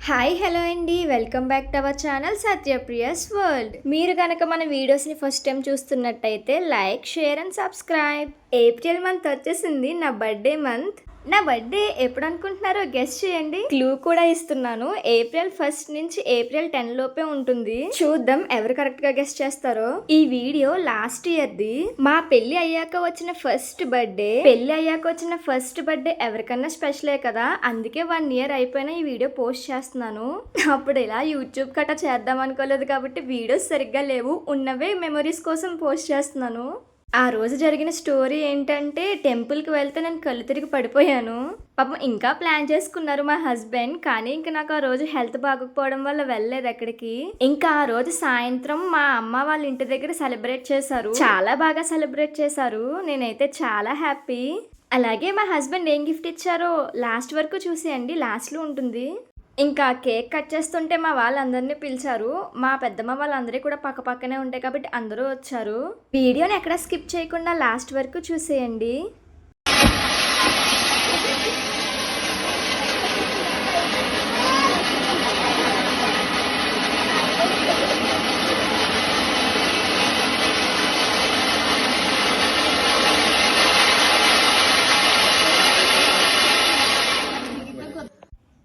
Hi hello అండి, welcome back to our channel Satyapriya's world. మీరు కనుక మన వీడియోస్ని ఫస్ట్ టైం చూస్తున్నట్టయితే like, share and subscribe. April month వచ్చేసింది, నా బర్త్డే మంత్. నా బర్త్డే ఎప్పుడు అనుకుంటున్నారో గెస్ చేయండి. క్లూ కూడా ఇస్తున్నాను. ఏప్రిల్ 1 నుంచి ఏప్రిల్ 10 లోపే ఉంటుంది. చూద్దాం ఎవరు కరెక్ట్ గా గెస్ చేస్తారో. ఈ వీడియో లాస్ట్ ఇయర్ ది. మా పెళ్లి అయ్యాక వచ్చిన ఫస్ట్ బర్త్డే. పెళ్లి అయ్యాక వచ్చిన ఫస్ట్ బర్త్డే ఎవరికన్నా స్పెషలే కదా, అందుకే 1 ఇయర్ అయిపోయినా ఈ వీడియో పోస్ట్ చేస్తున్నాను. అప్పుడు ఇలా యూట్యూబ్ కట్ట చేద్దాం అనుకోలేదు కాబట్టి వీడియోస్ సరిగ్గా లేవు, ఉన్నవే మెమరీస్ కోసం పోస్ట్ చేస్తున్నాను. ఆ రోజు జరిగిన స్టోరీ ఏంటంటే, టెంపుల్కి వెళ్తే నేను కళ్ళు తిరిగి పడిపోయాను. పాపం ఇంకా ప్లాన్ చేసుకున్నారు మా హస్బెండ్, కానీ ఇంకా నాకు ఆ రోజు హెల్త్ బాగోకపోవడం వల్ల వెళ్ళలేదు ఎక్కడికి. ఇంకా ఆ రోజు సాయంత్రం మా అమ్మ వాళ్ళ ఇంటి దగ్గర సెలబ్రేట్ చేశారు. చాలా బాగా సెలబ్రేట్ చేశారు. నేనైతే చాలా హ్యాపీ. అలాగే మా హస్బెండ్ ఏం గిఫ్ట్ ఇచ్చారో లాస్ట్ వరకు చూసేయండి, లాస్ట్లో ఉంటుంది. ఇంకా కేక్ కట్ చేస్తుంటే మా వాళ్ళందరినీ పిలిచారు. మా పెద్దమ్మ వాళ్ళందరూ కూడా పక్క పక్కనే ఉంటాయి కాబట్టి అందరూ వచ్చారు. వీడియోని ఎక్కడ స్కిప్ చేయకుండా లాస్ట్ వరకు చూసేయండి.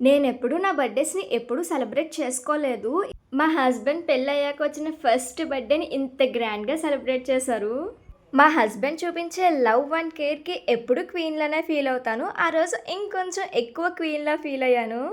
నేను ఎప్పుడు నా బర్త్డేస్ని ఎప్పుడు సెలబ్రేట్ చేసుకోలేదు. మా హస్బెండ్ పెళ్ళి అయ్యాక వచ్చిన ఫస్ట్ బర్త్డేని ఇంత గ్రాండ్గా సెలబ్రేట్ చేశారు. మా హస్బెండ్ చూపించే లవ్ అండ్ కేర్కి ఎప్పుడు క్వీన్లానే ఫీల్ అవుతాను. ఆ రోజు ఇంకొంచెం ఎక్కువ క్వీన్లా ఫీల్ అయ్యాను.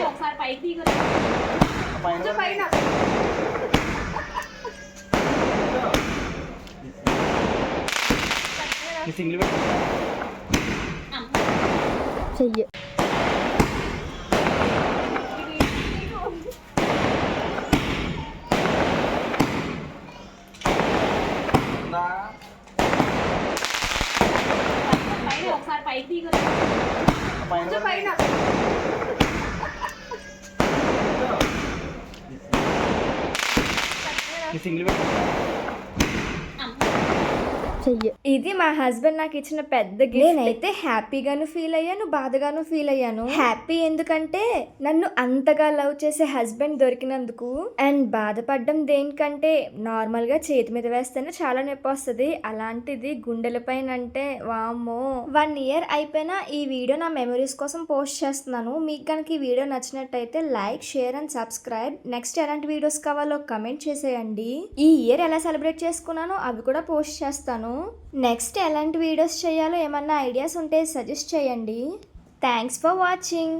ఒకసారి పైకి పైన చెయ్యి. ఒకసారి పైకి పైన ఇది మా హస్బెండ్ నాకు ఇచ్చిన పెద్ద గిఫ్ట్. నేనైతే హ్యాపీగాను ఫీల్ అయ్యాను, బాధగాను ఫీల్ అయ్యాను. హ్యాపీ ఎందుకంటే నన్ను అంతగా లవ్ చేసే హస్బెండ్ దొరికినందుకు. అండ్ బాధపడ్డం దేనికంటే, నార్మల్ గా చేతి మీద వేస్తేనే చాలా నొప్పి వస్తుంది, అలాంటిది గుండెల పైన అంటే వామ్మో. 1 ఇయర్ అయిపోయినా ఈ వీడియో నా మెమరీస్ కోసం పోస్ట్ చేస్తున్నాను. మీకు కనుక ఈ వీడియో నచ్చినట్టయితే like, share and subscribe. Next ఎలాంటి వీడియోస్ కావాలో కమెంట్ చేసేయండి. ఈ ఇయర్ ఎలా సెలబ్రేట్ చేసుకున్నానో అవి కూడా పోస్ట్ చేస్తాను. నెక్స్ట్ ఎలాంటి వీడియోస్ చేయాలో ఏమన్నా ఐడియాస్ ఉంటే సజెస్ట్ చేయండి. Thanks for watching.